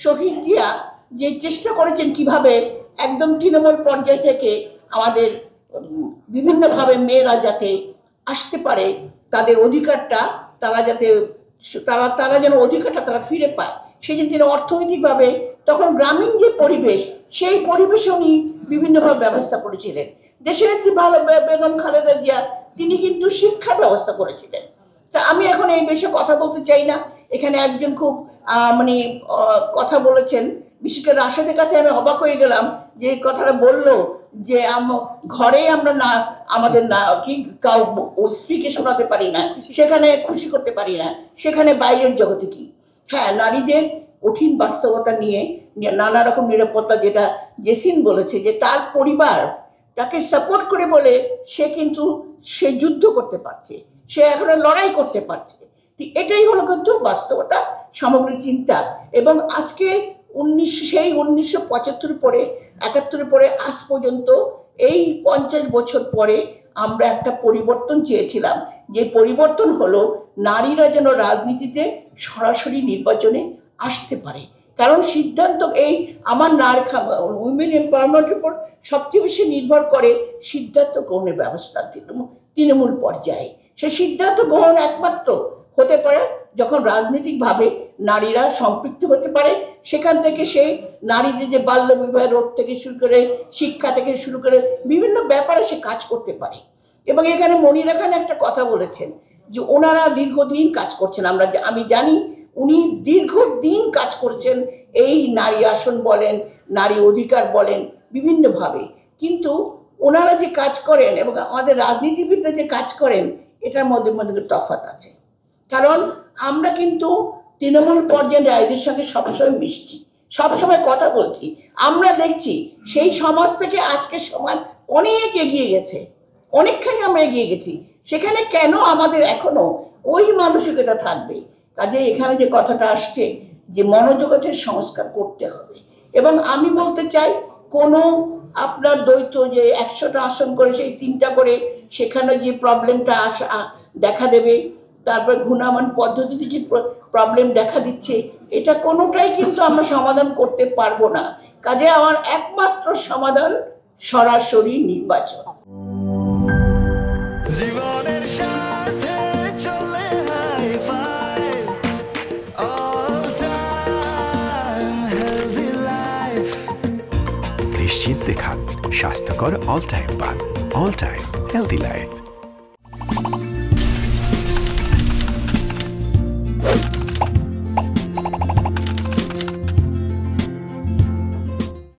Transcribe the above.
শহীদ জিয়া যে চেষ্টা করেছেন কিভাবে একদম তৃণমূল পর্যায় থেকে আমাদের বিভিন্নভাবে মেয়েরা যাতে আসতে পারে, তাদের অধিকারটা তারা যাতে তারা যেন অধিকারটা তারা ফিরে পায়, সেই জন্য তিনি অর্থনৈতিকভাবে তখন গ্রামীণ যে পরিবেশ, সেই পরিবেশে উনি বিভিন্নভাবে ব্যবস্থা করেছিলেন। দেশের নেত্রী বেগম খালেদা জিয়া তিনি কিন্তু শিক্ষা ব্যবস্থা করেছিলেন। তা আমি এখন এই বিষয়ে কথা বলতে চাই না। এখানে একজন খুব মানে কথা বলেছেন, বিশেষ করে রাশেদের কাছে আমি অবাক হয়ে গেলাম যে কথাটা বললো যে ঘরে আমরা না আমাদের না কি কাউ স্ত্রীকে শোনাতে পারি না, সেখানে খুশি করতে পারি না, সেখানে বাইরের জগতে কি। হ্যাঁ, নারীদের কঠিন বাস্তবতা নিয়ে নানা রকম নিরাপত্তা, যেটা জেসিন বলেছে যে তার পরিবার তাকে সাপোর্ট করে বলে সে যুদ্ধ করতে পারছে, সে এখনো লড়াই করতে পারছে। এটাই হলো কিন্তু বাস্তবতা, সামগ্রিক চিন্তা। এবং আজকে 1975 পরে 71 পরে আজ পর্যন্ত এই 50 বছর পরে আমরা একটা পরিবর্তন চেয়েছিলাম, যে পরিবর্তন হলো নারীরা যেন রাজনীতিতে সরাসরি নির্বাচনে আসতে পারে। কারণ সিদ্ধান্ত এই আমার উইমেন এম্পাওয়ারমেন্টের উপর সবচেয়ে বেশি নির্ভর করে সিদ্ধান্ত গ্রহণের ব্যবস্থা তৃণমূল পর্যায়ে। সে সিদ্ধান্ত গ্রহণ একমাত্র হতে পারে যখন রাজনৈতিকভাবে নারীরা সম্পৃক্ত হতে পারে। সেখান থেকে সে নারীদের যে বাল্য বিবাহ রোধ থেকে শুরু করে, শিক্ষা থেকে শুরু করে বিভিন্ন ব্যাপারে সে কাজ করতে পারে। এবং এখানে মনিরা খান একটা কথা বলেছেন যে ওনারা দীর্ঘদিন কাজ করছেন। আমি জানি উনি দীর্ঘদিন কাজ করছেন এই নারী আসন বলেন, নারী অধিকার বলেন, বিভিন্নভাবে। কিন্তু ওনারা যে কাজ করেন এবং আমাদের রাজনীতিবিদরা যে কাজ করেন, এটার মধ্যে তফাৎ আছে। কারণ আমরা কিন্তু তৃণমূল পর্যায়ে রাইজের সঙ্গে সবসময় মিশছি, সবসময় কথা বলছি। আমরা দেখছি সেই সমাজ থেকে আজকের সমাজ অনেক এগিয়ে গেছে, অনেকখানি আমরা এগিয়ে গেছি। সেখানে কেন আমাদের এখনো ওই মানসিকতা থাকবে? কাজে এখানে যে কথাটা আসছে যে মনোজগতের সংস্কার করতে হবে। এবং আমি বলতে চাই, কোনো আপনার দ্বৈত যে 100টা আসন করে সেই 3টা করে সেখানে যে প্রবলেমটা দেখা দেবে, তারপর ঘূর্ণায়মান পদ্ধতিতে যে প্রবলেম দেখা দিচ্ছে, এটা কোনোটাই কিন্তু আমরা সমাধান করতে পারবো না। কাজে আমার একমাত্র সমাধান সরাসরি নির্বাচন। জীবনের সাথে চলে নিশ্চিন্তে খান স্বাস্থ্যকর অল টাইম পান। All time healthy life.